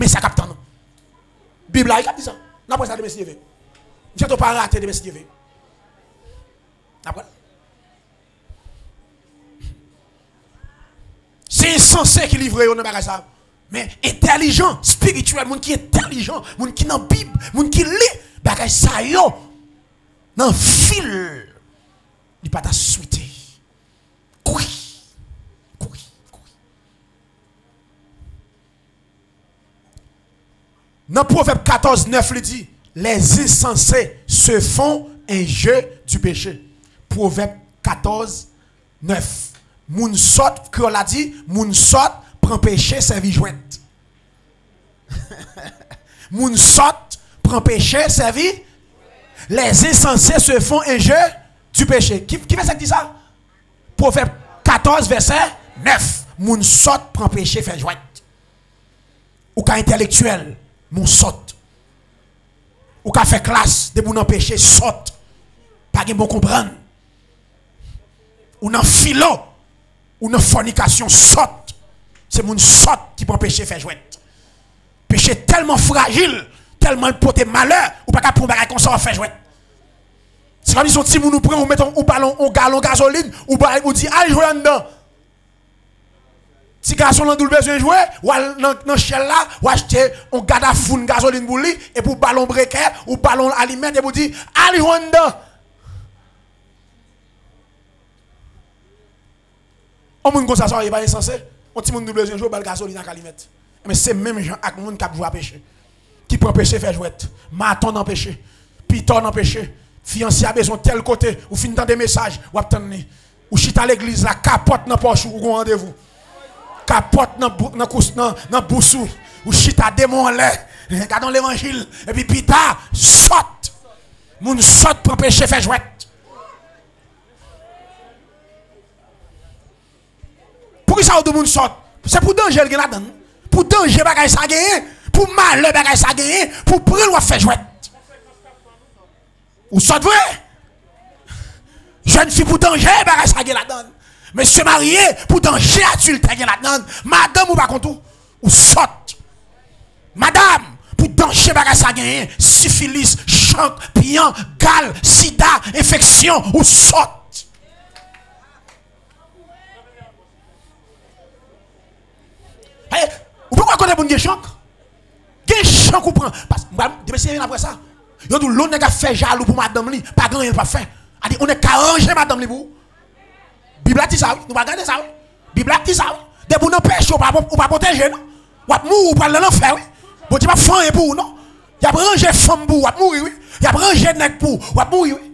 ça capte nous. Bible a dit ça. N'a pas ça de monsieur. Je ne pas rater de monsieur. D'accord? C'est insensé qui livre au bagage ça. Mais intelligent, spirituel, moun qui est intelligent, moun qui dans Bible, moun qui lit bagage ça yo. Dans fil. Il pas ta suite. Courir. Dans Proverbe 14, 9, il dit, les insensés se font un jeu du péché. Proverbe 14, 9. Moun sort, que l'a dit, moun sort, prend péché, servi jointe. Moun sort, prend péché, servi. Les insensés se font un jeu du péché. Qui fait ça qui dit ça? Proverbe 14, verset 9. Moun sort, prend péché, fait jointe. Ou cas intellectuel. Mon saute. Ou qu'a fait classe, de mon empêcher, saute. Pas de bon comprendre. Ou dans philo, ou dans fornication, saute. C'est mon saute qui peut empêcher faire jouer. Péché tellement fragile, tellement porté malheur, ou pas qu'à prendre un comme ça faire jouer. C'est comme si on nous prend, ou mettons un ballon, un gallon gasoline, ou dit, allez jouer dedans. Si garçon n'a double besoin de jouer, ou dans chel là, ou acheter un gadafoun gasoline pour lui, et pour ballon breaker, ou ballon aliment, et pour dire, allez jouer dedans. On moun comme ça, ça n'est pas insensé. On petit moun double besoin de jouer, bal gasoline à aliment. Mais c'est même gens avec moun qui a joué à péché. Qui peut péché faire jouer. Maton dans péché. Piton dans péché. Fiancé a besoin de tel côté, ou fin dans des messages, ou attendre. Ou chita à l'église, la capote dans poche, ou rendez-vous. Capote dans boussou, ou chita démon là, regardons l'évangile, et puis pita, saute. Moun saute pour péché faire jouet. Pourquoi ça ou moun saute? C'est pour danger le là-dedans. Pour danger bagay ça gagner, pour mal le bagay ça gagner, pour prendre ou faire jouet. Ou saute vrai? Jeune fille pour danger bagay ça gagner là-dedans. Monsieur marié, pour danger adulte, là-dedans, madame ou pas contre ou saute. Madame, pour danger bagage ça gagne, syphilis, champignon, gale, sida, infection ou saute. Hey, ou pourquoi connaître pour une chank? Gen chank ou prend parce que c'est après ça. Yo dit l'on n'a fait jaloux pour madame li, pas grand rien pas fait. A dit on est arrangé madame li pour. Bible dit ça, nous pas regarder ça. Bible dit ça. Des pour nous pêcher ou pas protéger non. Ou pas mourir ou pas l'enfer oui. Bon tu pas faire pour non. Y a ranger femme pour ou mourir oui. Y a ranger nèg pour ou mourir oui.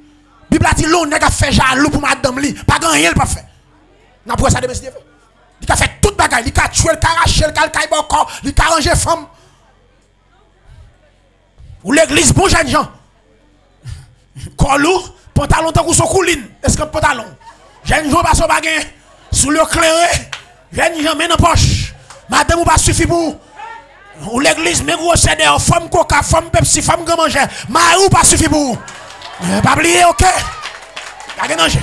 Bible dit l'on n'a fait jaloux pour madame li, pas grand rien pas fait. N'a pour ça de monsieur. Il a fait toute bagaille, il a tué, il a arraché, il a caillé corps, il a arrangé femme. Ou l'église bon jeune gens. Colou, pantalon tant que son couline. Est-ce que pantalon? Jeune gens pas son bagage sous le clairé. Jeune gens met dans poche. Madame ou pas suffit pour. Ou l'église mais gros c'est des femmes coca, femmes Pepsi, femmes grand manger. Mari ou pas suffit pour. Pas oublier OK. Pas de danger.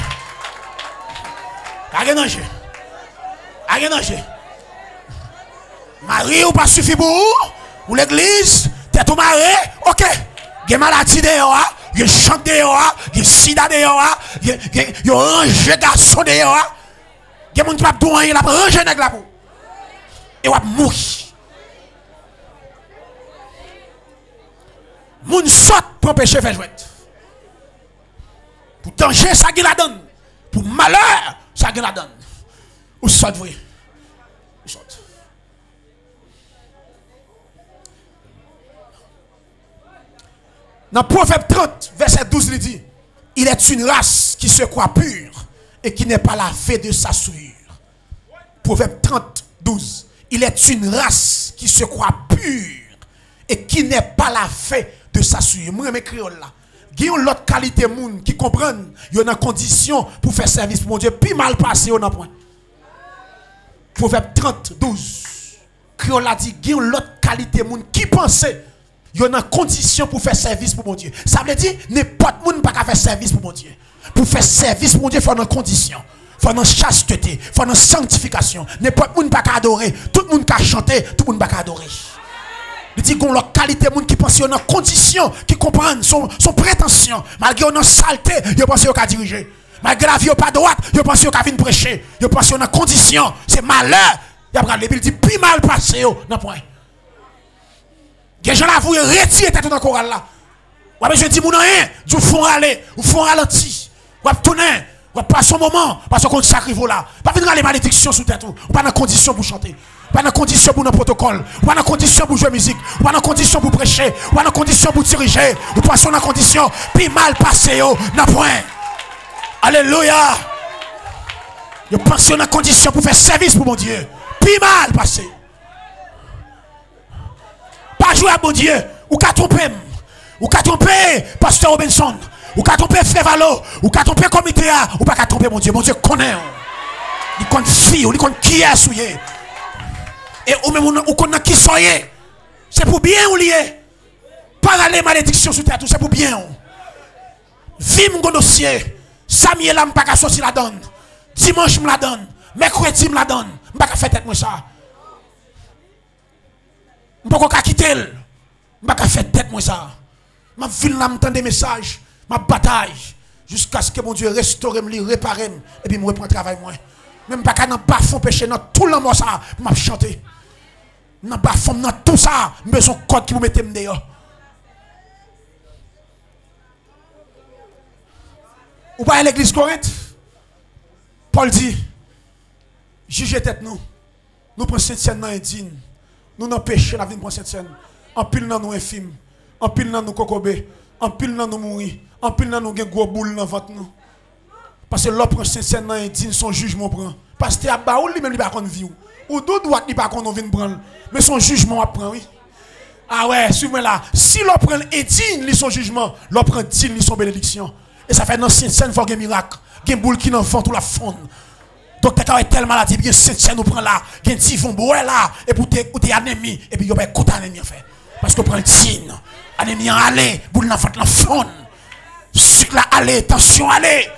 Pas de danger. Pas de danger. Mari ou pas suffit pour. Ou l'église t'es tout marié, OK. Gen maladie dehors, gen chante dehors, gen sida dehors, gen range garçon dehors. Gen moun qui pa douan la range nèg la pou. Et wap mourir. Moun saute pour empêcher faire jouet. Pour danger ça gen la donne. Pour malheur ça gen la donne. Ou saute vrai. Saute. Dans Proverbe 30, verset 12, il dit, il est une race qui se croit pure et qui n'est pas lavée de sa souillure. Proverbe 30, 12, il est une race qui se croit pure et qui n'est pas lavée de sa souillure. Moi, mes créoles là, il y a une autre qualité moun qui comprennent, il y a une condition pour faire service pour mon Dieu, puis mal passé, on a point. Proverbe 30, 12, créole a dit, il y a une autre qualité moun qui pensait. Il y a une condition pour faire service pour mon Dieu. Ça veut dire, n'importe qui ne peut pas faire service pour mon Dieu. Pour faire service pour mon Dieu, il faut une condition. Il faut une chasteté. Il faut une sanctification. N'importe qui ne peut pas adorer. Tout le monde peut chanter. Tout le monde ne peut pas adorer. Il dit qu'on leur qualité, moun qui pense en condition, qui comprennent son prétention. Malgré une saleté, ils pensent qu'ils diriger. Malgré la vie pas droite, ils pensent qu'ils viennent prêcher. Ils pensent en condition, c'est malheur. Il dit plus mal passé, non point. Les gens là, vous retirez tête dans le choral là. Ou bien je dis, moun rien, vous font aller, vous font ralenti. Ou bien tourner, ou pas son moment, parce qu'on sacrifie là. Pas venir les malédictions sous tête, ou pas dans condition pour chanter. Pas dans condition pour un protocole, ou pas dans condition pour jouer musique, ou pas dans condition pour prêcher, ou pas dans condition pour diriger, ou pas dans condition, puis mal passé, non point. Alléluia. Vous pensez dans condition pour faire service pour mon Dieu, puis mal passé. Pas jouer à mon Dieu, ou qu'à tromper, ou qu'à tromper, pasteur Robinson, ou qu'à tromper Frère Valo, ou qu'à tromper comité, ou pas qu'à tromper mon Dieu connaît. Il connaît fille, il connaît qui est souillé. Et ou même ou qu'on a qui soyez, c'est pour bien ou lié. Pas aller malédiction sur terre, c'est pour bien. Vive mon dossier. Samedi là, m'pas qu'à sortir la donne. Dimanche me la donne. Mercredi me la donne. M'pas qu'à faire tête moi ça. M'pas qu'à quitter. M'pas qu'à faire tête moi ça. Ma ville là m'entend des messages, ma bataille jusqu'à ce que mon Dieu restaure me, répare et puis me reprend travail moi. Même pas qu'à n'en pas fond péché dans tout le monde ça, m'a chanter. Dans pas fond dans tout ça, besoin code qui vous mettez me dehors. Ou pas à l'église Corinthe. Paul dit jugez tête nous. Nous prenons cette scène indigne. Nous n'en péché la vie pour cette scène. En pile dans nous infime, en pile dans nous cocobé, en pile dans nous mourir, en pile dans nous gen gros boule dans ventre nous. Parce que l'autre cette scène indigne son jugement prend. Parce que Abaoul lui-même il pas contre vie ou d'autres droite il pas contre on vient prendre. Mais son jugement prend oui. Ah ouais, suivez-moi là. Si l'on prend indigne li son jugement, l'on prend digne li son bénédiction. Et ça fait dans cette scène faut un miracle. Gen boule qui n'en fond tout la fond. Donc t'as quand telle maladie bien cette scène nous prend là, gen ti vont boire là et pour t'es anémie et puis yo pas côté anémie en fait. Parce que prend digne. Anémie en aller, boule n'en fond la fond. Sucre là aller, tension aller.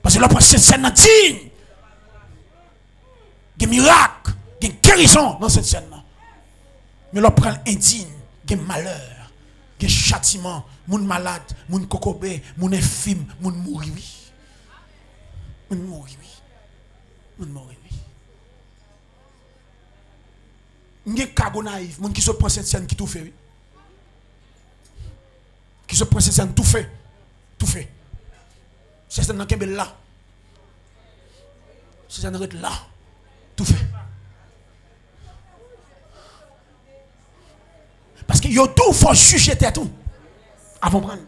Parce que l'on prend cette scène digne. Il y a miracle, il y a guérison dans cette scène. Mais l'on prend indigne, il y a malheur, il y a châtiment, moun malade, moun kokobé, moun infime, moun mouri. Moun mouri. Moun mouri. Il y a kago naïf, moun qui se prend cette scène qui tout fait. Qui se prend cette scène tout fait. Tout fait. C'est un qui est là. C'est un là. Tout fait. Parce que yo tout faut juger tout. Avant de prendre.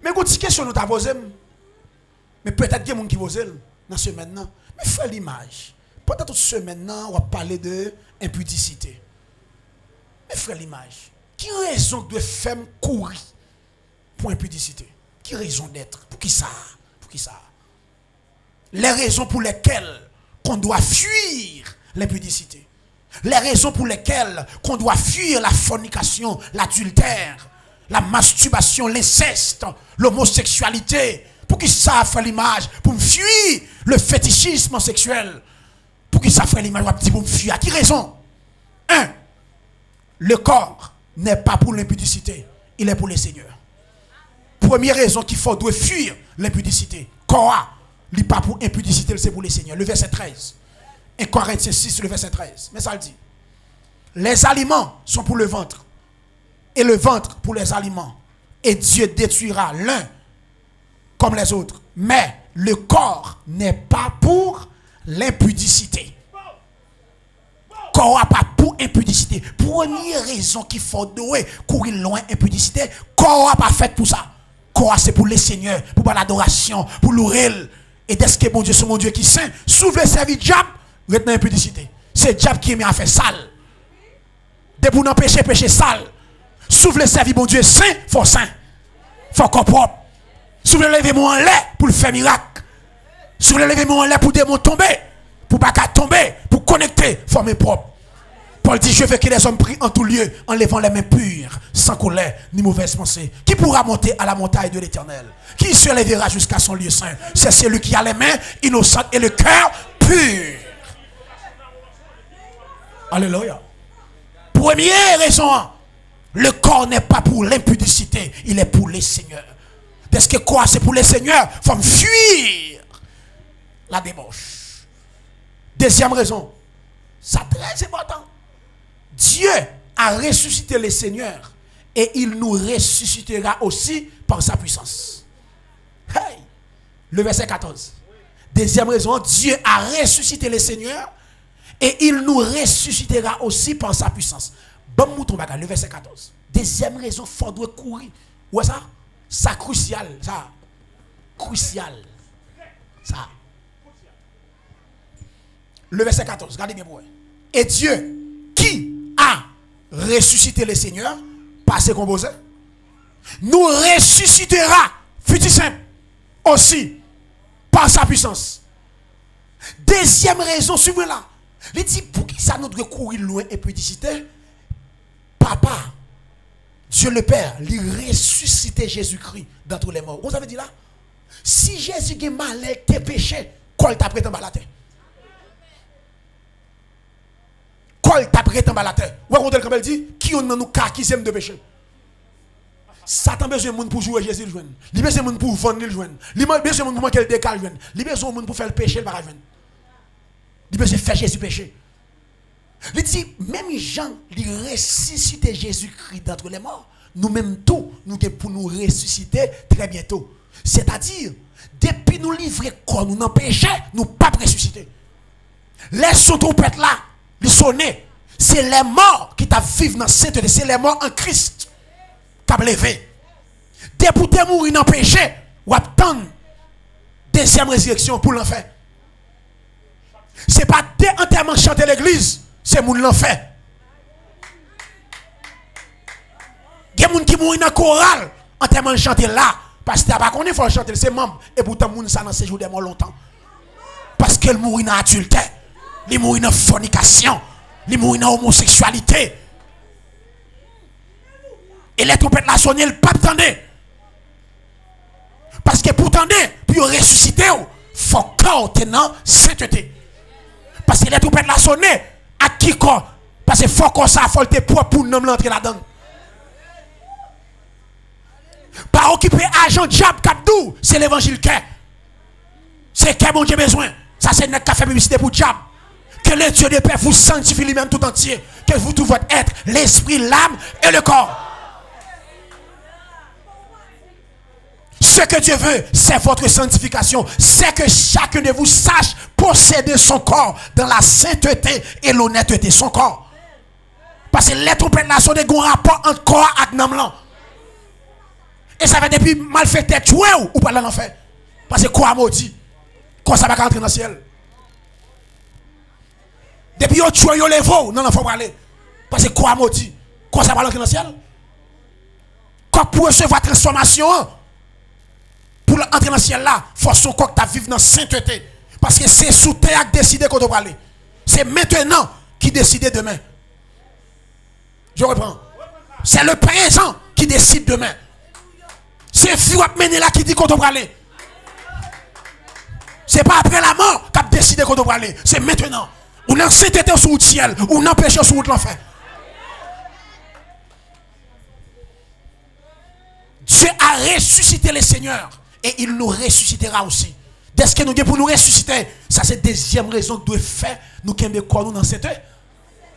Mais quand tu question nous t'a posé, mais peut-être qu'il y a des gens qui posent dans ce maintenant. Mais fais l'image. Peut-être toute semaine on va parler de impudicité. Mais fais l'image. Qui raison de faire courir pour impudicité? Qui raison d'être? Pour qui ça? Pour qui ça? Les raisons pour lesquelles qu'on doit fuir l'impudicité. Les raisons pour lesquelles qu'on doit fuir la fornication, l'adultère, la masturbation, l'inceste, l'homosexualité. Pour qui ça fait l'image? Pour me fuir le fétichisme sexuel. Pour qui ça fait l'image? Pour me fuir. À qui raison? 1. Le corps n'est pas pour l'impudicité. Il est pour le Seigneur. Première raison qu'il faut doit fuir l'impudicité. Corps. Il n'est pas pour impudicité, c'est pour les seigneurs. Le verset 13. 1 Corinthiens 6, le verset 13. Mais ça le dit. Les aliments sont pour le ventre. Et le ventre pour les aliments. Et Dieu détruira l'un comme les autres. Mais le corps n'est pas pour l'impudicité. Corps n'est pas pour impudicité. Première raison qu'il faut courir loin impudicité. Corps n'est pas fait pour ça. Corps c'est pour les seigneurs, pour l'adoration, pour l'oreille. Et dès que mon Dieu, c'est mon Dieu qui est saint, s'ouvre le service diable, retenez l'impudicité. C'est diable qui est à faire sale. Dès pour non péché, péché sale. S'ouvre le service, mon Dieu est saint, faut saint. Faut corps propre. S'ouvre le lever-moi en l'air pour le faire miracle. S'ouvre le lever-moi en l'air pour démon tomber. Pour pas qu'à tomber, pour connecter, former propre. Paul dit, je veux que les hommes prient en tout lieu, en levant les mains pures, sans colère, ni mauvaise pensée. Qui pourra monter à la montagne de l'Éternel? Qui se lèvera jusqu'à son lieu saint? C'est celui qui a les mains innocentes et le cœur pur. Alléluia. Première raison, le corps n'est pas pour l'impudicité, il est pour les seigneurs. Parce que quoi? C'est pour les seigneurs. Il faut fuir la débauche. Deuxième raison, c'est très important. Dieu a ressuscité les seigneurs et il nous ressuscitera aussi par sa puissance. Hey! Le verset 14. Deuxième raison, Dieu a ressuscité les seigneurs et il nous ressuscitera aussi par sa puissance. Bon mouton bagarre, le verset 14. Deuxième raison, il faudrait courir. Ouais ça? Ça crucial, ça. Crucial. Ça. Le verset 14, regardez bien pour vous. Et Dieu qui a ressuscité les seigneurs, par ses composés, nous ressuscitera, futur simple, aussi, par sa puissance. Deuxième raison, suivez là. Il dit, pour qui ça nous doit courir loin et pudicité? Papa, Dieu le Père, il ressuscité Jésus-Christ d'entre les morts. Vous avez dit là? Si Jésus est malin, tes péchés, quoi t'a prêté en bas la terre? Quoi t'a prêté en bas la terre? Vous voyez quand elle dit, qui on nous qui s'aime de péché? Satan besoin de monde pour jouer Jésus le joindre. Il besoin de monde pour vendre le joindre. Il besoin de monde pour manquer le décal joindre. Il besoin de monde pour faire le péché le pas joindre. Il besoin de faire Jésus péché. Il dit même Jean, il ressuscité Jésus-Christ d'entre les morts. Nous-mêmes tout, nous pour nous ressusciter très bientôt. C'est-à-dire, depuis nous livrer corps, nous n'en péché, nous pas ressusciter. Laisse son trompette là, le sonner. C'est les morts qui t'a vivre dans cette sainteté, c'est les morts en Christ. Qui a levé. Dès pour te mourir dans le péché, ou attendre deuxième résurrection pour l'enfer. Ce n'est pas dès enterrement chanter l'église, c'est moun l'enfer. Il y a des gens qui mourent dans le choral, enterrement chanter là, parce que tu n'as pas connu, il faut chanter, c'est membre. Et pourtant, moun ça dans ces jours de mort longtemps. Parce qu'elle mourit dans l'adultère, il mourit dans la fornication, il mourit dans l'homosexualité. Et les trompettes la sonner, le pape tendait. Parce que pour tendre, pour ressusciter, il faut qu'on tenant sainteté. Parce que les trompettes la sonner, à qui quoi? Parce que faut qu'on s'affolte propre pour nous l'entrer là-dedans. Pas occuper agent diable capdou, c'est l'évangile qu'est. C'est qu'est mon Dieu besoin. Ça c'est notre café publicité pour diable. Que le Dieu de paix vous sanctifie lui-même tout entier. Que vous tout votre être, l'esprit, l'âme et le corps. Ce que Dieu veut, c'est votre sanctification. C'est que chacun de vous sache posséder son corps dans la sainteté et l'honnêteté. Son corps. Parce que les trompettes là sont des gros rapports entre corps et âme. Et ça fait depuis mal fait tête tuer ou pas dans l'enfer. Parce que quoi maudit? Quoi ça va rentrer dans le ciel? Depuis yon tué yon levo, non, faut pas aller. Parce que quoi maudit? Quoi ça va rentrer dans le ciel? Quoi pour recevoir transformation? Pour entrer dans le ciel là, il faut son corps vivre dans la sainteté. Parce que c'est sous terre qui décide qu'on doit parler. C'est maintenant qui décide demain. Je reprends. C'est le présent qui décide demain. C'est vous mener là qui dit qu'on doit parler. C'est pas après la mort qu'a décidé qu'on doit parler. C'est maintenant. Ou dans sainteté sous le ciel, ou dans péché sous l'enfer. Dieu a ressuscité les seigneurs. Et il nous ressuscitera aussi. Dès que nous avons pour nous ressusciter, ça c'est la deuxième raison que nous devons faire. Nous qui quoi nous dans cette heure.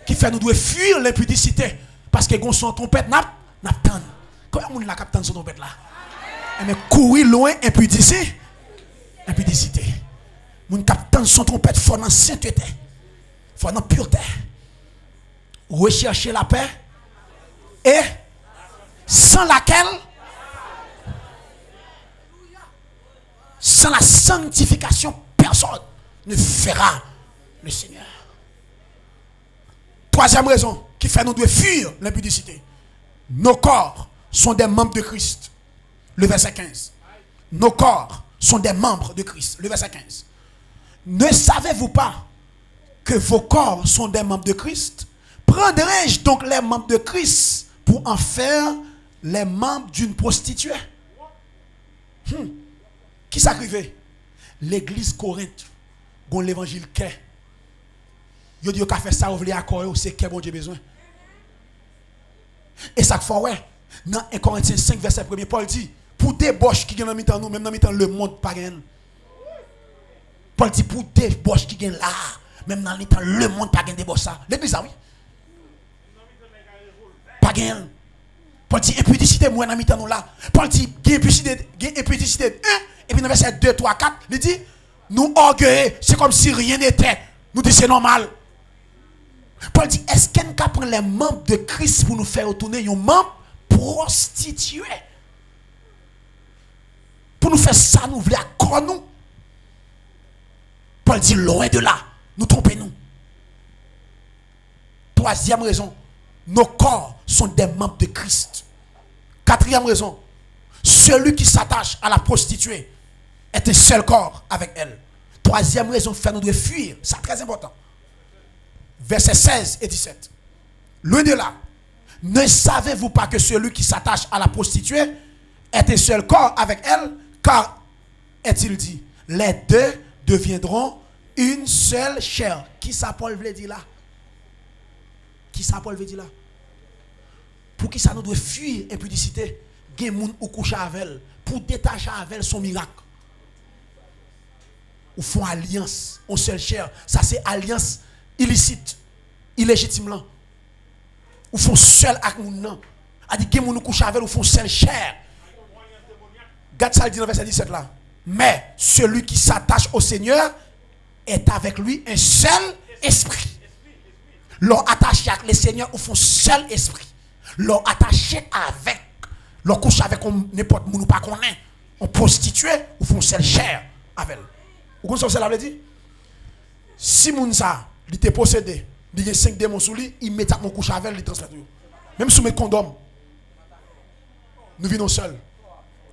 Qui fait nous devons fuir l'impudicité. Parce que nous son trompette, nous attendons. Comment on a capté son trompette là? Mais courir loin, impudicité. Impudicité. Nous captons son trompette fort dans sainteté. Fort dans pureté. Rechercher la paix. Et sans laquelle, sans la sanctification, personne ne verra le Seigneur. Troisième raison qui fait nous devons fuir l'impudicité. Nos corps sont des membres de Christ. Le verset 15. Nos corps sont des membres de Christ. Le verset 15. Ne savez-vous pas que vos corps sont des membres de Christ? Prendrai-je donc les membres de Christ pour en faire les membres d'une prostituée? Qui s'arrivait? L'église Corinthe, dont l'évangile qu'est. Yo dit qu'a fait ça ou vle accord c'est que bon Dieu besoin. Et ça fait ouais dans 1 Corinthiens 5 verset 1 Paul dit pour débauche qui gagne dans mi-temps nous même dans mi-temps le monde pas gagne. Paul dit pour débauche qui gagne là même dans mi-temps le monde pas gagne débauche ça. L'église ça oui. Pas gagne. Paul dit impudicité moi dans mi-temps nous là. Paul dit impudicité 1 et puis dans verset 2 3 4 il dit nous orgueilleux c'est comme si rien n'était. Nous dit c'est normal. Paul dit est-ce qu'on peut prendre les membres de Christ pour nous faire retourner un membre prostitué pour nous faire ça nous voulons accord nous. Paul dit loin de là nous trompons-nous. Troisième raison nos corps sont des membres de Christ. Quatrième raison celui qui s'attache à la prostituée est un seul corps avec elle. Troisième raison faire nous devons fuir, c'est très important. Versets 16 et 17. Loin de là, ne savez-vous pas que celui qui s'attache à la prostituée est un seul corps avec elle, car, est-il dit, les deux deviendront une seule chair. Qui ça Paul veut dire là? Qui ça Paul veut dire là? Pour qui ça nous doit fuir impudicité? Gen moun ou couche avec elle, pour détacher avec elle son miracle. Ou font alliance, on seule chair. Ça c'est alliance illicite, illégitime là. Ou font seul avec moun nan. A dit que moun couche avec ou font seul chair. Gade ça dit dans verset 17 là. Mais celui qui s'attache au Seigneur est avec lui un seul esprit. Leur attaché avec le Seigneur ou font seul esprit. Leur attaché avec, leur couche avec n'importe moun ou pas connaît. On prostitué ou font seul chair avec elle. Vous comprenez ce que cela veut dire? Si moun ça il était possédé, il y a 5 démons sous lui, immédiatement couche avec lui, il transmet tout. Même sous mes condoms, nous vivons seuls.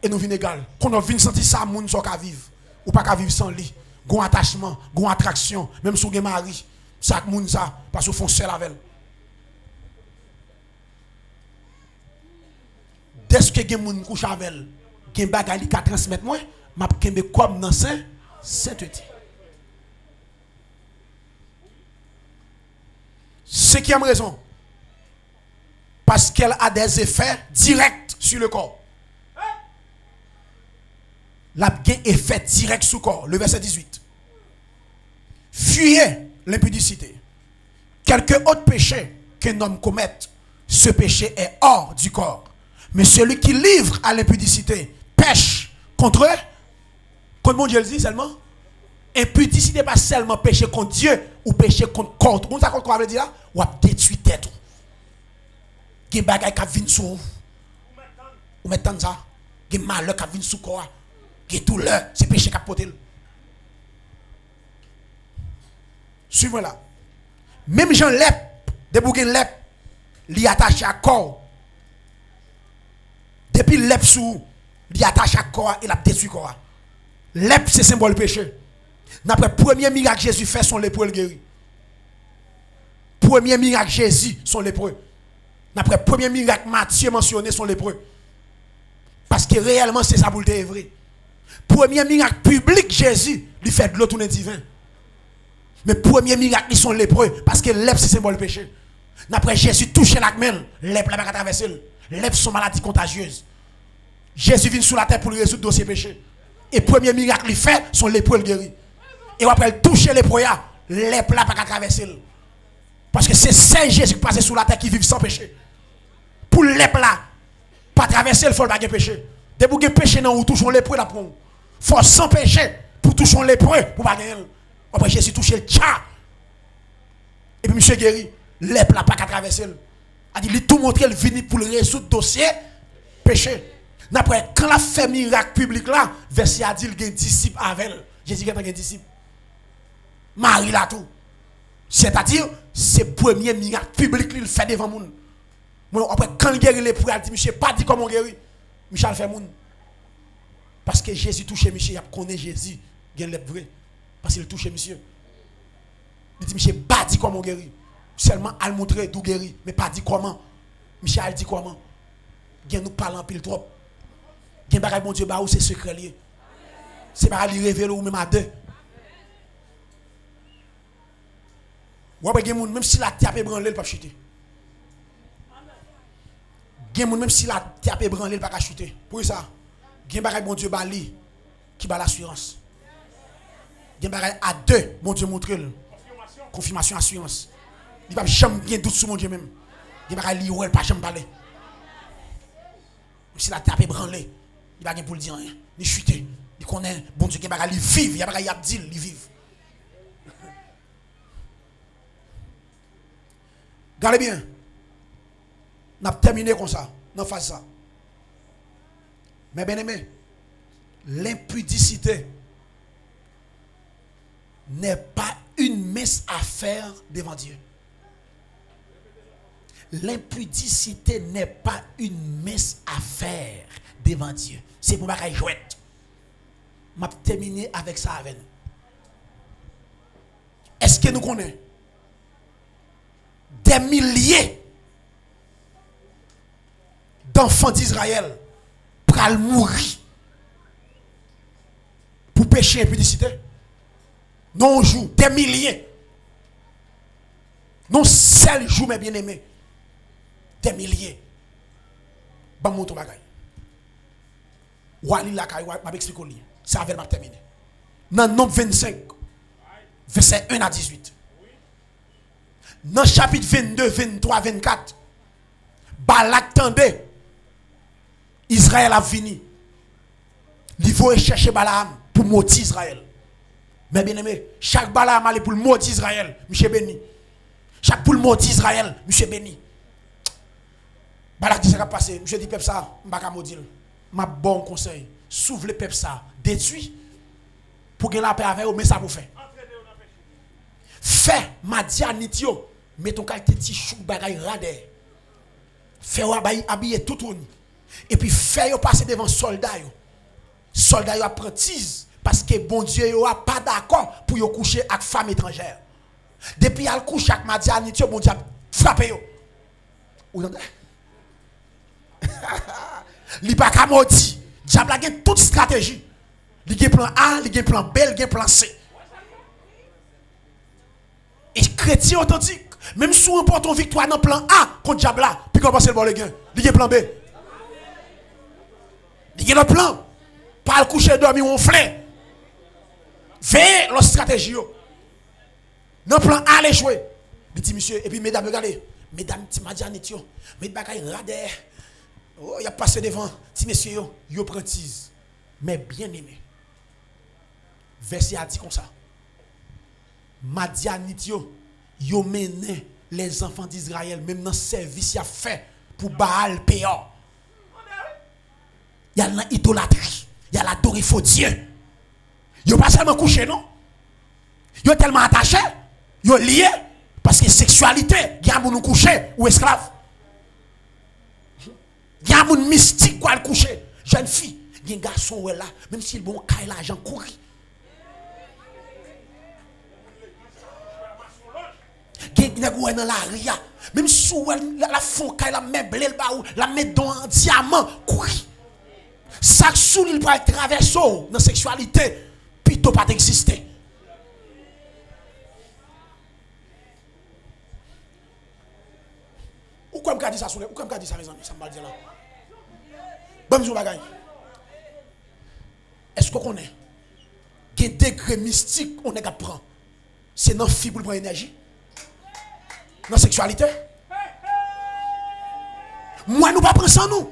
Et nous vivons égales. Quand on vient sentir ça, moun sont qu'à vivre. Ou pas qu'à vivre sans lui. Gon attachement, gon attraction, même sous gen mari, ça moun ça, parce qu'ils font seul avec elle. Dès que gen moun couche avec elle, gen bagay li ka transmettre moi, m'a kembe comme dans sainteté. Cinquième raison, parce qu'elle a des effets directs sur le corps. La gain effet direct sur le corps. Le verset 18. Fuyez l'impudicité. Quelque autre péché qu'un homme commette, ce péché est hors du corps. Mais celui qui livre à l'impudicité pêche contre eux. Contre mon Dieu le dit seulement. Impudicité pas seulement péché contre Dieu ou péché contre contre. Vous savez quoi veut dire là? Ou a détruit tête. Gen bagay ka vinn sou. Ou mettant ça. Gen malheur ka vinn sou corps. Gen tout l'heure, c'est péché ka potel. Suivez là. Même Jean lep, de bougen lep, li attaché à corps. Depuis lep sou, li attaché à corps et la détruit corps. Lep c'est symbole péché. D'après premier miracle Jésus fait son lépreux guéri. Premier miracle Jésus son lépreux. D'après premier miracle Matthieu mentionné son lépreux. Parce que réellement c'est ça pour le vrai. Premier miracle public Jésus lui fait de l'eau tourner divin. Mais premier miracle ils sont lépreux parce que lèpre c'est symbole péché. D'après Jésus touche la main, lèpre la pas traverser. Lèpre sont maladie contagieuse. Jésus vient sur la terre pour lui résoudre dossier péché. Et premier miracle il fait son lépreux le guéri. Et après il touche lépreux, lèpre la pas traverser. Parce que c'est Saint Jésus qui passe sur la terre qui vit sans péché. Pour lèpre là pas traverser il faut pas péché. Dès que péché non ou touchons lépreux là pour faut sans péché pour toucher lépreux pour pas gagner. Après Jésus touche le tcha. Et puis monsieur guéri, lèpre là pas qu'à traverser. A dit il tout montrer le vini pour le résoudre dossier péché. Après quand la fait miracle public là, verset a dit il y a disciple avec elle. Jésus a un disciple. Marie là tout. C'est-à-dire c'est premier miracle public qu'il fait devant monde. Après quand il guérit lépreux, il dit monsieur pas dit comment guérir. Michel fait moun. Parce que Jésus touche monsieur, il connaît Jésus, il est vrai. Parce qu'il touche monsieur. Il dit monsieur pas dit comment guérir. Seulement à le montrer d'où guérir, mais pas dit comment. Michel dit comment. Il nous parle en pile trop. Il y a bon Dieu, c'est secret lié. C'est pas lui révéler ou même à deux. Ou après, même si la terre est branlée, il ne peut pas chuter. Même si la terre est branlée, il ne peut pas chuter. Pour ça, il y a bon Dieu bali qui bat l'assurance. Il y a à deux, bon Dieu montre le. Confirmation, assurance. Il ne peut pas jamais doute sur mon Dieu même. Il n'y a pas de pas jamais parler. Même si la terre est branlée, il n'y a pas pour le dire rien. Il chuter. Il connaît, bon Dieu, il n'y a pas de vivre. Il n'y a pas de dire, il vivre. Regardez bien. On a terminé comme ça. On fait ça. Mais bien aimé, l'impudicité n'est pas une mince affaire devant Dieu. L'impudicité n'est pas une mince affaire devant Dieu. C'est pour ma jouette. Je vais terminer avec ça avec nous. Est-ce que nous connaissons des milliers d'enfants d'Israël pour mourir pour pécher impudicité? Non, on joue des milliers. Non, seul jour, mes bien-aimés. Des milliers. Bon, mon tout bagay. Wali la kay, m'a expliqué. Ça avait terminé. Dans Nombre 25, verset 1 à 18. Dans chapitre 22, 23, 24, Balak tendait. Israël a fini. Il faut chercher Balaam pour maudire Israël. Mais bien aimé, chaque Balaam allait pour le maudire Israël, monsieur béni. Chaque pour le maudire Israël, monsieur béni. Balak dit ça va passer. Monsieur dit peuple ça, je ne vais pas maudire. Ma bon conseil, s'ouvre le peuple ça, détruit pour gagner la paix avec eux, mais ça vous fait. Fais Madianitio, mets ton qualité de chou bagay radé. Fais habiller tout le monde. Et puis fais passer devant soldats. Soldats apprentis parce que bon Dieu n'est pas d'accord pour yo coucher avec femme étrangère. Depuis al couche avec Madianitio, bon Dieu frappé yo. Ou entendez? Li pas ka maudit. Diable a toute stratégie. Li a plan A, li a plan B, li a plan C. Et chrétien authentique, même si on remporte une victoire dans le plan A contre diable, puis qu'on passe le bon le gain, il y a plan B. Il y a le plan. Pas le coucher dormir on flèche. Veillez leur stratégie. Dans le plan A, les jouer. Il dit monsieur, et puis mesdames, regardez. Mesdames, ti Madianitio, mesdames, radé. Oh, il a passé devant. Si monsieur, yo prentise. Mais bien aimé. Verset a dit comme ça. Madianitio, yo mené les enfants d'Israël, même dans le service, il a fait pour Baal Péor. Il y a l'idolâtrie, il y a l'adorer faux Dieu. Yo pas seulement couché, non? Yo tellement attaché, yo lié, parce que sexualité, il y a moun couché ou esclave. Il y a moun mystique quoi le coucher. Jeune fille, il y a un garçon là, même s'il bon caille l'argent courir. Il y a un dans la ria, même si la fond caille la meuble la met dans un diamant courir. Chaque sou il va traverser dans la sexualité, puis tout pas exister. Ou comme dit ça, ou comme dit ça, mes amis, ça m'a dit là. Bon, je bagaille. Est-ce qu'on connaît? Quel degré mystique on est capable de prendre? C'est dans la fibre pour l'énergie? Dans la sexualité? Moi, nous ne pas prendre ça, nous.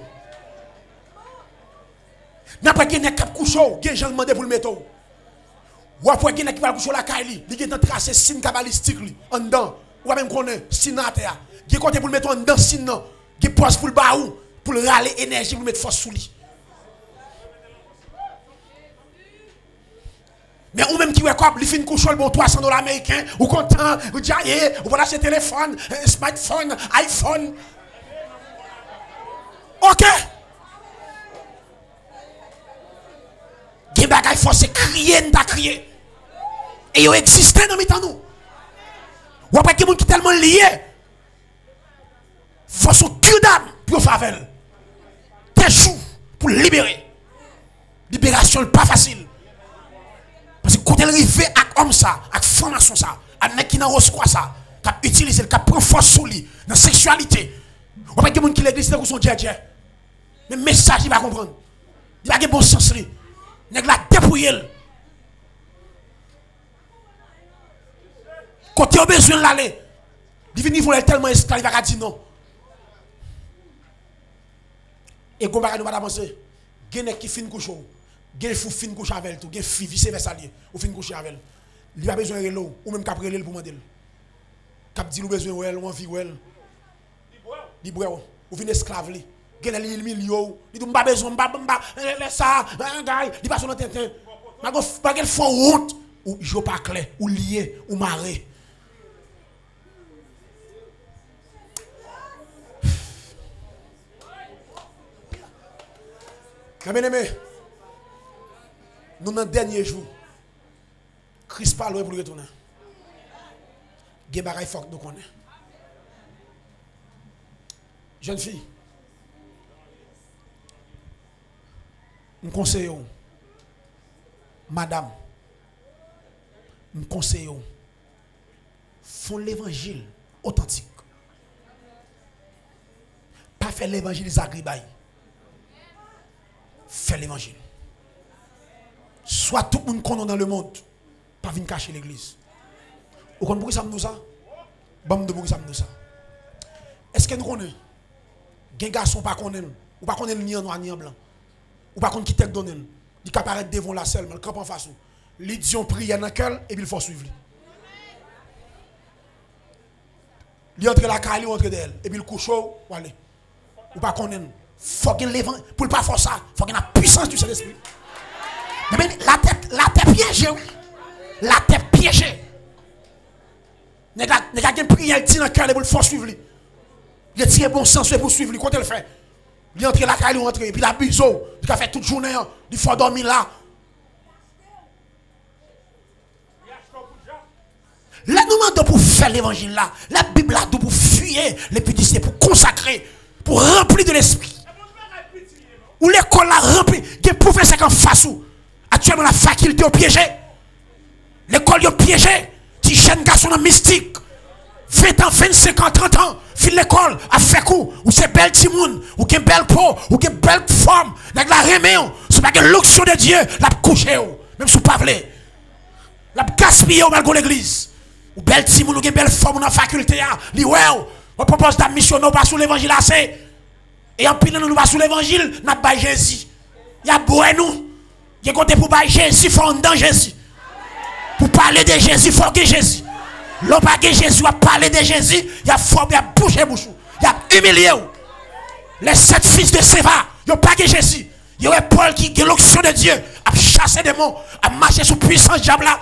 N'a pas gagné cap coucho, gen gens demandé pour le mettre. Ou après gagné qui va coucher la caille, il gen tracé signe cabalistique li en dedans. Ou même connaît signe à terre. Gen côté pour le mettre en dedans signe non. Gen poche pour le baou pour le râler énergie pour mettre force sous lui. Mais ou même qui ouais quoi, il fin coucher le bon $300 américains, ou content, ou dit ou voilà ce téléphone, smartphone, iPhone. OK. Gen bagay force crier n'ta crier. Et yo existé dans mitan nous. Ou après gen moun qui tellement lié. Faut son cul d'âme pour favel. T'échoue pour libérer. Libération pas facile. Parce que quand elle arrive avec homme ça, avec formation ça, avec qui n'a reçoit ça, qui utilise, qui prend force sur lui, dans la sexualité. On va dire que les gens qui l'église, c'est son Dieu. Mais le message, il va comprendre. Il va avoir bon sens. Il va dépouiller. Quand tu as besoin de l'aller, il va tellement esclave, il va dire non. Et quand on va avancer, il y a qui fin coucher. Il y a qui fin coucher avec tout. Il y a qui vice versa ou fin coucher avec. Il a besoin de l'eau ou même qu'après l'eau pour demander. Cap dit besoin d'elle ou envie d'elle. Libre ou vient esclave li. Il y a les millions. Il dit pas besoin ça, il passe dans tintin. Pas qu'elle font honte ou je pas clair ou lié ou maré. Bien aimé, nous dans le dernier jour, Christ parle pour retourner. Il y a des choses que nous connaissons. Jeune fille, nous conseillons, madame, nous conseillons, font l'évangile authentique. Pas faire l'évangile Zagribaï. Faire l'évangile. Soit tout le monde qu'on dans le monde, pas venir cacher l'église. Vous comprenez pourquoi ça? Bon, de pourquoi ça? Est-ce que nous connaissons? Des garçons pas connaissent, ou pas connaissent ni en noir ni en blanc, ou pas connaissent qui t'a donné, il apparaît devant la selle, mais le camp en face. Ils disent prière dans le cœur et puis il faut suivre. Il entre la caille, il entre d'elle, et puis il couche ou aller. Ou pas connaissent. Faut qu'il l'évangile, pour ne pas faire ça, faut qu'il y ait la puissance du Saint-Esprit. Mais la tête piégée, oui. La tête piégée. N'est pas qu'une prière dans le cœur pour le faire suivre. Il tire bon sens pour suivre. Quand elle fait, il entre la caille, il entre, et puis la biseau, il a fait toute journée, il faut dormir là. Là, nous demandons pour faire l'évangile là. La Bible là, pour fuir les petits, pour consacrer, pour remplir de l'esprit. Ou l'école a rempli, des professeurs qui en face ou. Actuellement, la faculté est piégée. L'école est piégée. Si jeune garçon mystique, 20 ans, 25 ans, 30 ans, fin l'école, a fait coup, ou c'est belle timoun, ou qu'une belle peau, ou qu'une belle forme, avec la reméon, c'est pas que l'onction de Dieu, la couché, même sous pavlé, la gaspillé au malgré l'église. Ou belle timoun, ou qu'une belle forme dans la faculté, li ouais, on propose ta mission, non pas sous l'évangile assez. Et en pile, nous va sous l'évangile, nous avons Jésus. Il y a beau nous. Il y a côté pour Jésus, il faut dans Jésus. Pour parler de Jésus, il faut que Jésus. L'on pas que Jésus a parlé de Jésus, il y a fort, il y a bouché bouche. Il y a humilié. Les 7 fils de Séva, il n'y a pas que Jésus. Il y a Paul qui a l'onction de Dieu, a chassé des démons, a marché sous puissance diable, a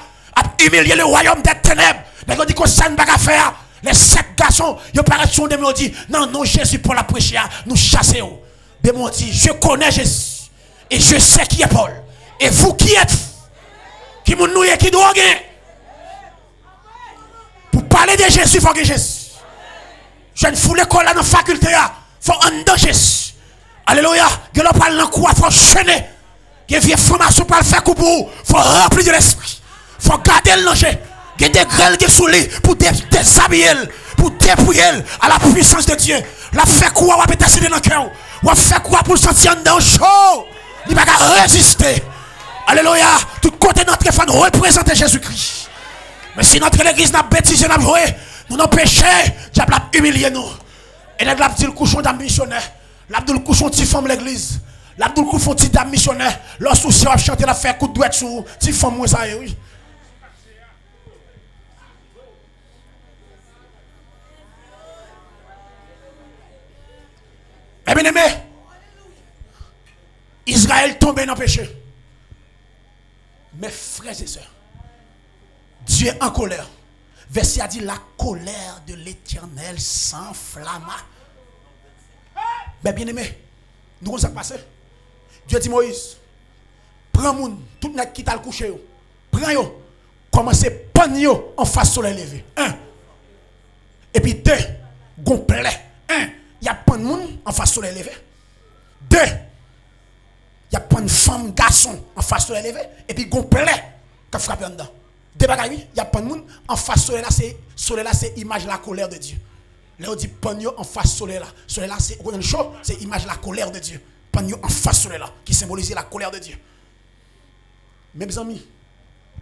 humilié le royaume des ténèbres. Mais on dit que ça ne va pas faire. Les 7 garçons, ils paraissent sur des mots dit non, non, Jésus pour la prêcher, nous chassons. Des mots dit je connais Jésus et je sais qui est Paul. Et vous qui êtes, qui m'ont noué, qui drogue. Pour parler de Jésus, il faut que Jésus. Je ne fous l'école dans la faculté, il faut en dans Jésus. Alléluia. Que l'on parle dans quoi, il faut chaîner. Que vieux formation pour le faire coup pour il faut remplir de l'esprit. Il faut garder le danger. Il y a des grêles qui sont là pour déshabiller, pour dépouiller à la puissance de Dieu. La fait quoi, on va péter dans le cœur. On fait quoi pour sentir dans chaud. Il va résister. Alléluia. Tout côté notre femme représente Jésus-Christ. Mais si notre église n'a bêtise, n'a joué, nous n'avons péché, diable a humilié nous. Et nous avons dit le couchon d'un missionnaire. L'abdou le couchon qui forme l'église. L'abdou le couchon d'un missionnaire. Lorsque vous avez chanté la fait coup de douette sur qui forme moi ça, oui. Eh bien aimé, Israël tombé dans le péché. Mes frères et sœurs, Dieu est en colère. Verset a dit la colère de l'Éternel s'enflamma. Mais bien aimé, nous allons passer. Dieu dit Moïse, prends moun, tout le monde qui t'a le couché, prends yo, commencez à prendre en face soleil levé. 1. Et puis 2, complet. 1. Il y a pas de monde en face soleil levé. 2. Il y a pas de femme, garçon en face soleil levé. Et puis complet qui frappe en dedans. Des bagailles, il y a pas de monde en face soleil là c'est image la colère de Dieu. Là on dit panneau en face soleil là c'est une chose, c'est image la colère de Dieu. Panneau en face soleil là qui symbolise la colère de Dieu. Mes amis,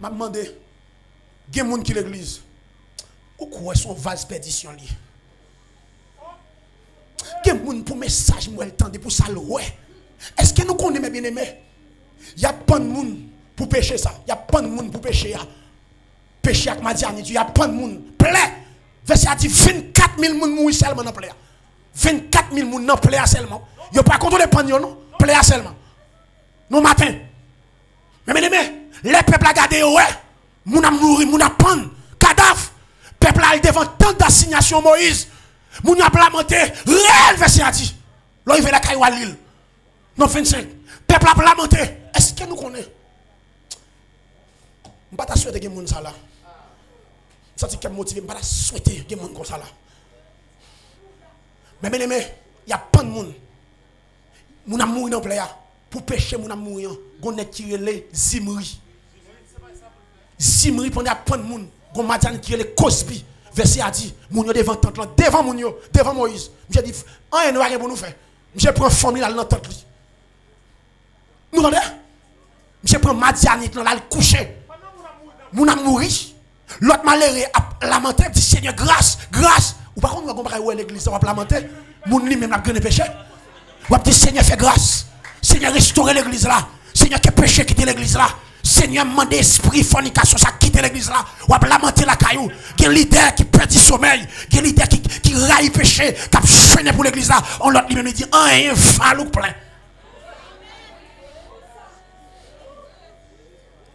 m'a demandé il y a des gens qui l'église ou quoi son vase perdition li. Il y a des gens pour message moi le temps pour ça le ouais. Est-ce que nous connaissons bien aimé? Il y a pas de monde pour pécher ça. Il y a pas de monde pour pécher. Péché avec Madiani, il y a pas de monde. Plein. Verset a dit 24 000 personnes mourent seulement dans plaie. 24 000 personnes dans plaie seulement. Il n'y a pas contrôlé pagnon, non? Plaie seulement. Non matin. Mais les peuples a gardé, ouais. Moun a mouru, moun a pan. Cadavre. Peuple a devant tant d'assignations Moïse. Moun a lamenté. Réel verset a dit. Là, il veut la caillou à l'île. Non, 25. Peuple a lamenté. Est-ce que nous connaissons? Je ne vais pas souhaiter que les gens là. Ça c'est qui motivé, je ne vais pas souhaiter que les gens comme ça là. Mais bien aimé, il y a pas de monde. Moun a mouru dans le pléa. Pour pécher, moun a mouru. Gon net qui relè Zimri. Zimri pendant pas de monde. Gon Madian qui relè Cosby. Verset a dit, moun yo devant tante là, devant moun yo, devant Moïse. J'ai dit, rien ne va rien pour nous faire. Je prends famille là dans tante li. Nous entendez? Je prends Madianite là le coucher. Moun a mouri. L'autre malheureux a lamenté, dit Seigneur grâce, grâce. Ou par contre on va comparer l'église, on va lamenter. Moun li même a gagné péché. Ou va dire Seigneur fais grâce. Seigneur restaurer l'église là. Seigneur qui péché quitter l'église là. Seigneur mande esprit fornication ça quitter l'église là. Ou va lamenter la caillou. Gen leader qui perd du sommeil, gen leader qui raille péché, qui a chaîné pour l'église là. On l'autre lui même dit un falou plein.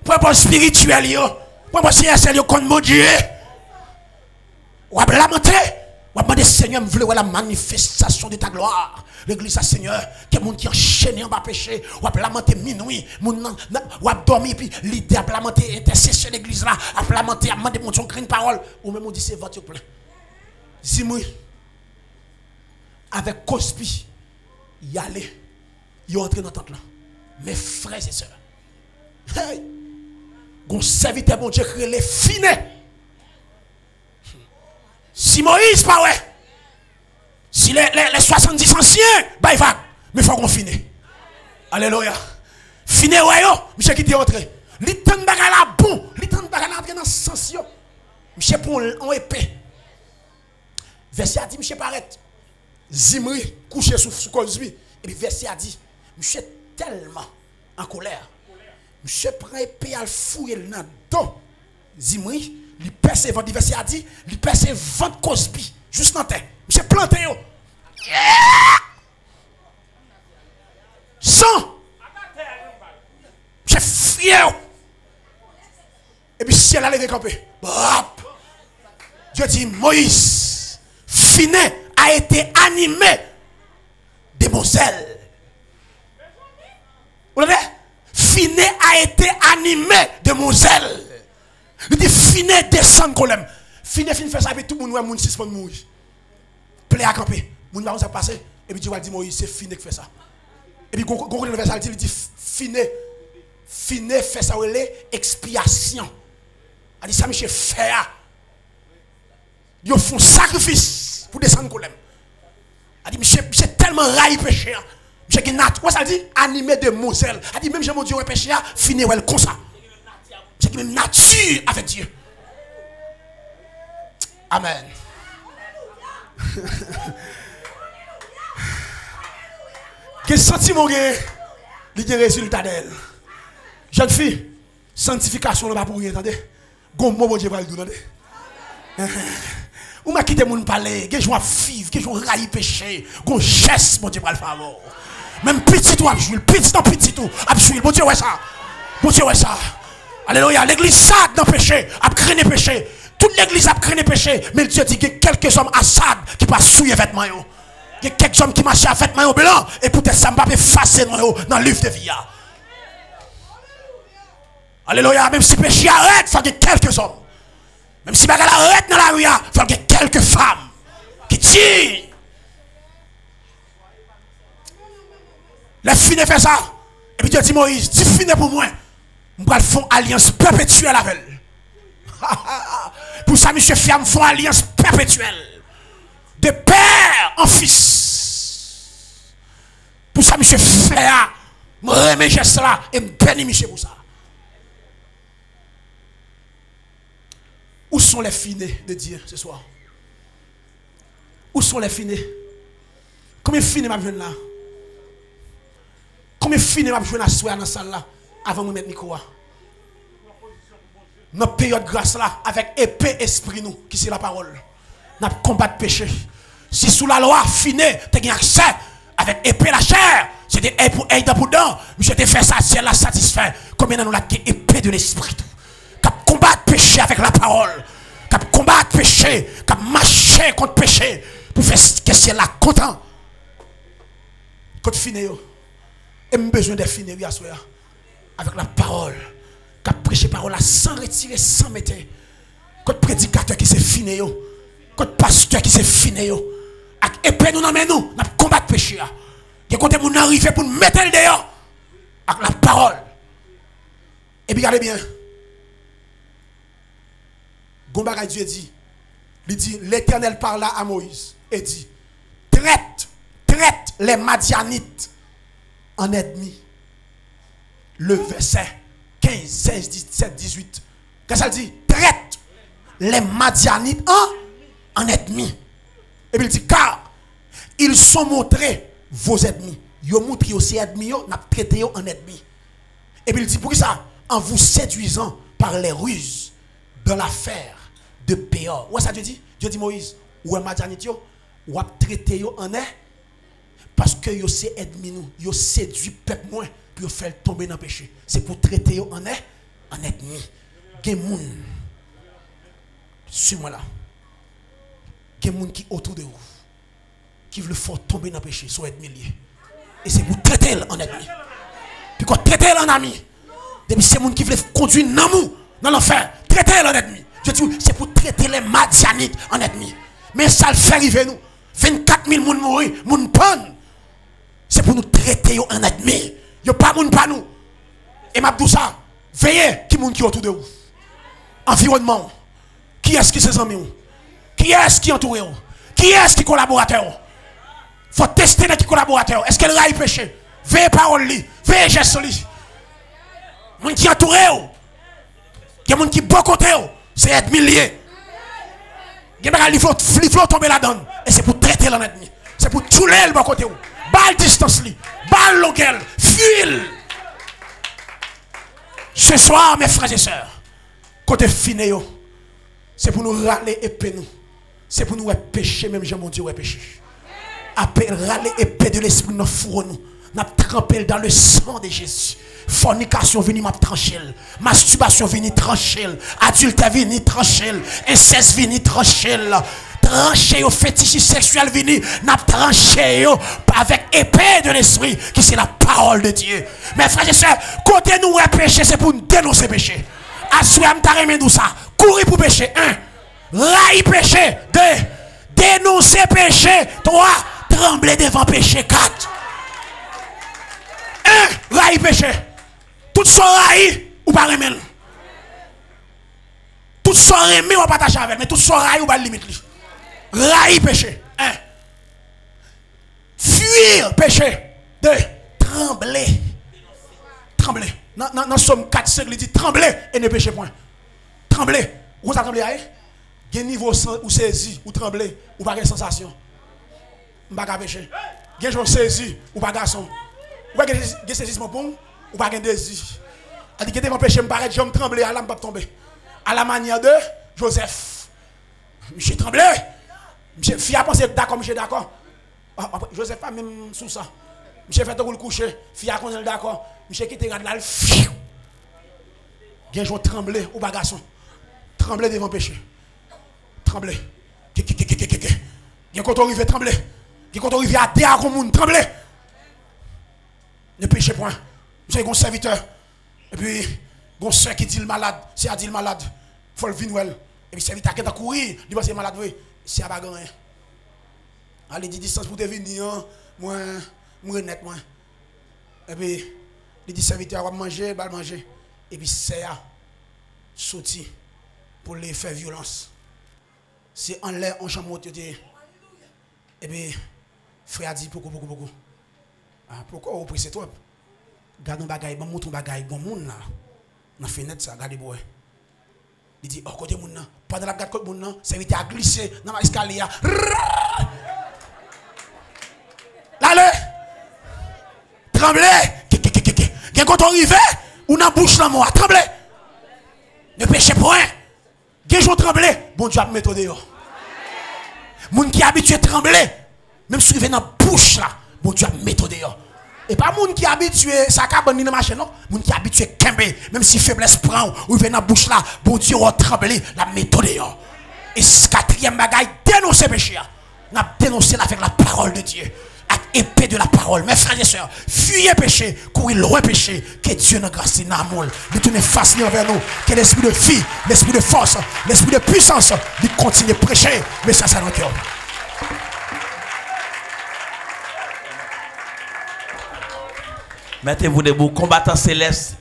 Pour spirituel yo. Pour CSL yo contre mon Dieu. Ou va lamenter. Ou va demander Seigneur me veut la manifestation de ta gloire. L'église à Seigneur, que moun qui enchaîné en bas péché, ou a lamenté minuit, moun ou a dormi puis l'idée a lamenté intercession l'église là, a lamenté a demandé mon son green parole ou même on dit c'est votre plein. Zimri avec Cosby, y aller, y entrer dans tente là. Mes frères et sœurs. Hey! Gon serviteur bon Dieu créé les finet. Si Moïse pas ouais. Si les 70 anciens, bah il va. Mais il faut qu'on finisse. Alléluia. Finissez, ouais, monsieur qui t'est entré. L'état de bagarre là, bon. L'état de bagarre là, entré dans ce sens. Monsieur pour en épée. Verset a dit, monsieur paraît. Zimri, couché sous Cosby. Et puis verset a dit, monsieur tellement en colère. Monsieur prend épée à le fouiller dans le dos. Zimri, il perce ventre. Verset a dit, il perce ventre Cosby. Juste dans la terre. Monsieur planté yo. Sang. Monsieur fier. Et puis ciel a levé campé. Dieu dit Moïse, Finet a été animé de mon zèle. Vous voyez? Finet a été animé de mon zèle. Il dit Finet descend colem. Finet fait ça avec tout le monde, moun suspend mourir. Plé à camper. Moun va ça passer et puis tu vas dire Moïse c'est Finet qui fait ça. Et puis gon le verset il dit Finet fait ça expiation. A dit ça monsieur faire. Ils font sacrifice pour descendre colem. A dit monsieur tellement raille péché. Monsieur qui nat, quoi ça dit animé de Moselle. A dit même j'ai mon Dieu péché Finet ouais comme ça. Monsieur qui même nature avec Dieu. Amen. Quel sentiment il y a résultat d'elle. Jeune fille, sanctification n'est pas pour rien, attendez. Gomme mon Dieu va le dire, attendez. Ou m'a quitté mon parler, que je vais vivre, que je vais railler péché, gon geste mon Dieu va le faire. Même petit ou abjouil, petit dans petit ou abjouil, mon Dieu ouais ça. Mon Dieu ouais ça. Alléluia, l'église ça dans péché, a craigné péché. Toute l'église a craigné péché, mais Dieu dit que quelques hommes assad qui passent souiller vêtements. Il y a quelques hommes qui marchent à vêtements blancs et peut-être ça ne va pas effacer dans le livre de vie. Alléluia, même si péché arrête, il faut qu'il y ait quelques hommes. Même si bagarre arrête dans la rue, il faut qu'il y ait quelques femmes qui tirent. Les filles fait ça. Et puis Dieu dit Moïse, dis finis pour moi. Je vais faire une alliance perpétuelle avec elle. Pour ça, monsieur Fiam font alliance perpétuelle. De père en fils. Pour ça, monsieur Fléa, me remet geste là et me bénit, monsieur, pour ça. Où sont les finés de Dieu ce soir? Où sont les finés? Combien de finés m'a besoin là? Combien de finés m'a besoin à soir dans la salle là avant de mettre micro? Notre période de grâce là, avec épée esprit nous, qui c'est la parole. Nous combattre péché. Si sous la loi, finé, tu as accès avec épée la chair. C'était pour aider pour dents. Mais je t'ai fait ça, c'est la satisfait. Combien de nous la épée de l'esprit? Qui combattre péché avec la parole. Qui combattre péché. Qui marcher contre péché. Pour faire que c'est là content. Quand finé, et besoin de finir avec la parole. Qui prêcher parole sans retirer, sans mettre. Quand prédicateur qui s'est fini, quand pasteur qui s'est fini, avec épée nous n'amène nous, nous combattre péché. Et quand nous arrivons pour nous mettre le dehors, avec la parole. Et puis regardez bien. Gombaga Dieu dit, il dit, l'Éternel parla à Moïse et dit, traite les Madianites en ennemis. Le verset 15, 16, 17, 18. Qu'est-ce que ça dit? Traite les Madianites en ennemis. Et puis il dit, car ils sont montrés vos ennemis. Ils ont montré aussi ennemis, ils ont traité en ennemis. Et puis il dit, pour ça, en vous séduisant par les ruses dans l'affaire de Péor. Où ça Dieu dit? Dieu dit Moïse, ou un Madianite, ou a traité en ennemis. Parce que yo c'est ennemis nous, yo séduit peuple moins pour faire tomber dans le péché. C'est pour traiter en ennemi. Gen moun. Suis-moi là. Gen moun qui autour de vous qui veut faire tomber dans le péché, sont ennemis liés. Et c'est pour traiter en ennemi. Puis quand traiter en ami, depuis c'est moun qui veut conduire dans l'enfer, traiter en ennemi. Je dis c'est pour traiter les Madianites en ennemi. Mais ça le fait arriver nous. 24 000 moun mourir, moun pan. C'est pour nous traiter en ennemi. Yo pas moun pas nous. Et m'a dit ça, veillez qui moun qui autour de vous. Environnement. Qui est-ce qui ses amis? Qui est-ce qui entoure? Qui est-ce qui collaborateur? Faut tester qui collaborateur. Est-ce qu'elle raille péché? Veillez parole li, veillez geste li. Moun qui entoure ou. Qui moun qui bon côté ou. C'est ennemi lié. Il faut tomber là-dedans. Et c'est pour traiter l'ennemi. C'est pour tuer le bon côté ou. Balle distance li, balle longueur, fuil. Ce soir, mes frères et sœurs, côté fini, c'est pour nous râler épée nous. C'est pour nous pécher, même Jean mon Dieu péché. Appel râler épée de l'esprit nous fourre nous. N'a trempé dans le sang de Jésus. Fornication vini m'a tranché. Masturbation vini tranché. Adultère vini tranché. Inceste vini tranché. Tranché au fétiche sexuel vini n'a tranché avec épée de l'esprit qui c'est la parole de Dieu. Mes frères et sœurs, côté nous péché c'est pour nous dénoncer péché. Assoyam ta remen tout ça. Courir pour péché. 1. Railler péché. 2. Dénoncer péché. 3. Trembler devant péché. 4. 1. Railler péché. Tout son rail ou pas remen. Tout son remen ou pas partager avec, mais tout son rail ou pas limite. Rail péché. 1. Fuir péché. 2. Trembler. Trembler. Dans Somme 4, 5, il dit trembler et ne péchez point. Trembler. Vous avez tremblé? Il y a un niveau ou saisi ou trembler ou pas de sensation. Vous n'avez pas péché. Il y a un saisi ou pas de garçon. Vous n'avez pas saisissement bon ou pas de désir. Il dit que devant péché, je me paraît, je me trembler, à la pas tomber. À la manière de Joseph. Monsieur tremblé. Monsieur, fille a pensé d'accord, monsieur d'accord. Joseph pas même sous ça. Monsieur fait le coucher, fille a connaît d'accord. Monsieur qui te regarde là, il y a un tremblé ou pas garçon. Trembler devant péché. Trembler. Il y a quand on arrive à trembler. Il y a quand on arrive à terre comme monde trembler. Ne péchez point. Vous avez un serviteur. Et puis, un soeur qui dit le malade. C'est à dire le malade. Il faut le venir. Et puis, le serviteur qui est à courir. Il dit c'est malade. C'est à bagarre. Allez, 10 distance pour te venir. Moi, net. Moi. Et puis, il dit serviteur va manger, va manger. Et puis, c'est à sortir. pour les faire violence. C'est en l'air, en chambre, et bien, frère a dit beaucoup. Ah, pourquoi vous pressez trop? Gardons bagaille, bon montre bagaille, bon monde là. Dans la fenêtre, ça, regardez, boy. Il dit, oh, côté moun nan, pendant la garde côté moun nan, ça évite à glisser dans l'escalier. Allez! Tremblez! Quand on arrive, ou dans la bouche là, moi, tremblez! Ne péchez point! Quand tremblez, bon Dieu a mettre dehors. Moun qui est habitué à trembler, même si vous dans la bouche là, bon Dieu a mettre dehors. Et pas moun qui est habitué, ça cabane dans la machine, non? Moun qui est habitué à kembe, même si faiblesse prend, ou vient dans la bouche là, bon Dieu a tremblé, la méthode dehors. Et quatrième bagaille, dénoncer péché. On a dénoncé avec la parole de Dieu. Avec épée de la parole. Mes frères et sœurs, fuyez péché, courez loin péché. Que Dieu nous grâce dans l'amour. De tourner face envers nous. Que l'esprit de vie, l'esprit de force, l'esprit de puissance, de continuer à prêcher. Mais ça, dans le cœur. Mettez-vous debout, combattants célestes.